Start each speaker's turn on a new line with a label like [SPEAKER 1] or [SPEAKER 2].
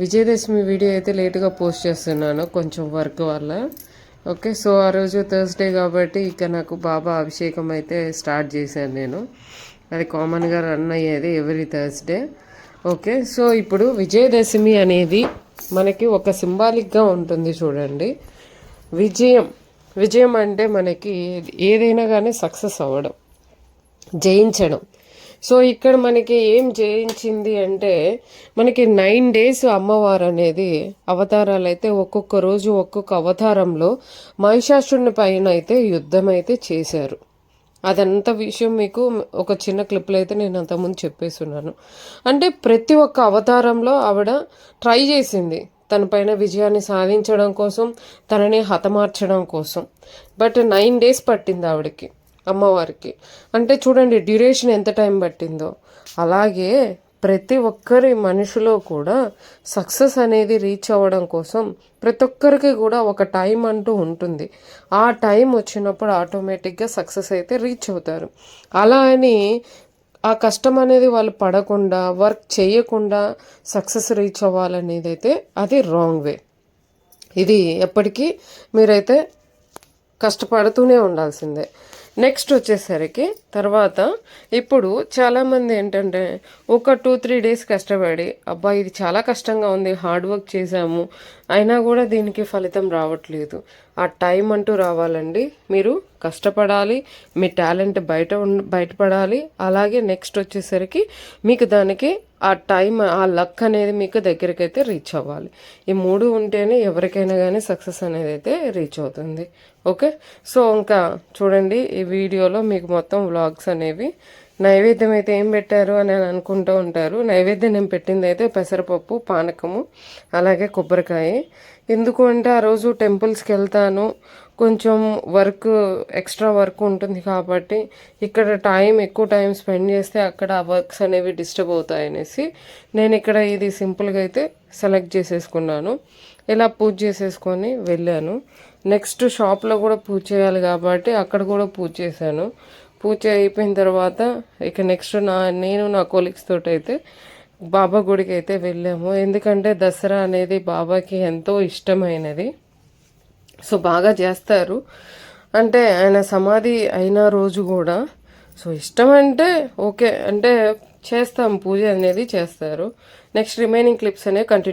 [SPEAKER 1] Vijayadashami video అయితే లేటుగా post చేస్తున్నాను కొంచెం వర్క్ వల్ల. ఓకే, సో ఆ రోజు థర్స్డే కాబట్టి ఇక నాకు బాబా అభిషేకం అయితే స్టార్ట్ చేశాను నేను. అది కామన్గా రన్ అయ్యేది ఎవ్రీ థర్స్డే. ఓకే, సో ఇప్పుడు విజయదశమి అనేది మనకి ఒక సింబాలిక్గా ఉంటుంది చూడండి. విజయం విజయం అంటే మనకి ఏదైనా కానీ సక్సెస్ అవ్వడం, జయించడం. సో ఇక్కడ మనకి ఏం జయించింది అంటే మనకి 9 days అమ్మవారు అనేది అవతారాలు అయితే ఒక్కొక్క రోజు ఒక్కొక్క అవతారంలో మహిషాసురుని పైన అయితే యుద్ధం అయితే చేశారు. అదంతా విషయం మీకు ఒక చిన్న క్లిప్లో అయితే నేను అంతకుముందు చెప్పేస్తున్నాను. అంటే ప్రతి ఒక్క అవతారంలో ఆవిడ ట్రై చేసింది తన పైన విజయాన్ని సాధించడం కోసం, తనని హతమార్చడం కోసం. బట్ 9 days పట్టింది ఆవిడకి, అమ్మవారికి. అంటే చూడండి డ్యూరేషన్ ఎంత టైం పట్టిందో. అలాగే ప్రతి ఒక్కరి మనిషిలో కూడా సక్సెస్ అనేది రీచ్ అవ్వడం కోసం ప్రతి ఒక్కరికి కూడా ఒక టైం అంటూ ఉంటుంది. ఆ టైం వచ్చినప్పుడు ఆటోమేటిక్గా సక్సెస్ అయితే రీచ్ అవుతారు. అలా అని ఆ కష్టం అనేది వాళ్ళు పడకుండా, వర్క్ చేయకుండా సక్సెస్ రీచ్ అవ్వాలనేది అయితే అది రాంగ్ వే. ఇది ఎప్పటికీ మీరైతే కష్టపడుతూనే ఉండాల్సిందే. నెక్స్ట్ వచ్చేసరికి తర్వాత ఇప్పుడు చాలామంది ఏంటంటే ఒక 2-3 days కష్టపడి, అబ్బా ఇది చాలా కష్టంగా ఉంది, హార్డ్ వర్క్ చేశాము, అయినా కూడా దీనికి ఫలితం రావట్లేదు. ఆ టైం అంటూ రావాలండి. మీరు కష్టపడాలి, మీ టాలెంట్ బయటపడాలి. అలాగే నెక్స్ట్ వచ్చేసరికి మీకు దానికి ఆ టైం, ఆ లక్ అనేది మీకు దగ్గరికి అయితే రీచ్ అవ్వాలి. ఈ 3 ఉంటేనే ఎవరికైనా కానీ సక్సెస్ అనేది అయితే రీచ్ అవుతుంది. ఓకే, సో ఇంకా చూడండి ఈ వీడియోలో మీకు మొత్తం వ్లాగ్స్ అనేవి. నైవేద్యం అయితే ఏం పెట్టారు అని అనుకుంటూ ఉంటారు. నైవేద్యం నేను పెట్టింది అయితే పెసరపప్పు, పానకము, అలాగే కొబ్బరికాయ. ఎందుకు అంటే ఆ రోజు టెంపుల్స్కి వెళ్తాను, కొంచెం వర్క్, ఎక్స్ట్రా వర్క్ ఉంటుంది కాబట్టి ఇక్కడ ఎక్కువ టైం స్పెండ్ చేస్తే అక్కడ ఆ వర్క్స్ అనేవి డిస్టర్బ్ అవుతాయనేసి నేను ఇక్కడ ఇది సింపుల్గా అయితే సెలెక్ట్ చేసేసుకున్నాను. ఇలా పూజ చేసేసుకొని వెళ్ళాను. నెక్స్ట్ షాప్లో కూడా పూజ చేయాలి కాబట్టి అక్కడ కూడా పూజ చేశాను. పూజ అయిపోయిన తర్వాత ఇక నెక్స్ట్ నేను నా కొలీగ్స్ తోటి అయితే బాబా గుడికి అయితే వెళ్ళాము. ఎందుకంటే దసరా అనేది బాబాకి ఎంతో ఇష్టమైనది. సో బాగా చేస్తారు. అంటే ఆయన సమాధి అయిన రోజు కూడా సో ఇష్టం అంటే ఓకే అంటే చేస్తాం, పూజ అనేది చేస్తారు. నెక్స్ట్ రిమైనింగ్ క్లిప్స్ అనేవి కంటిన్యూ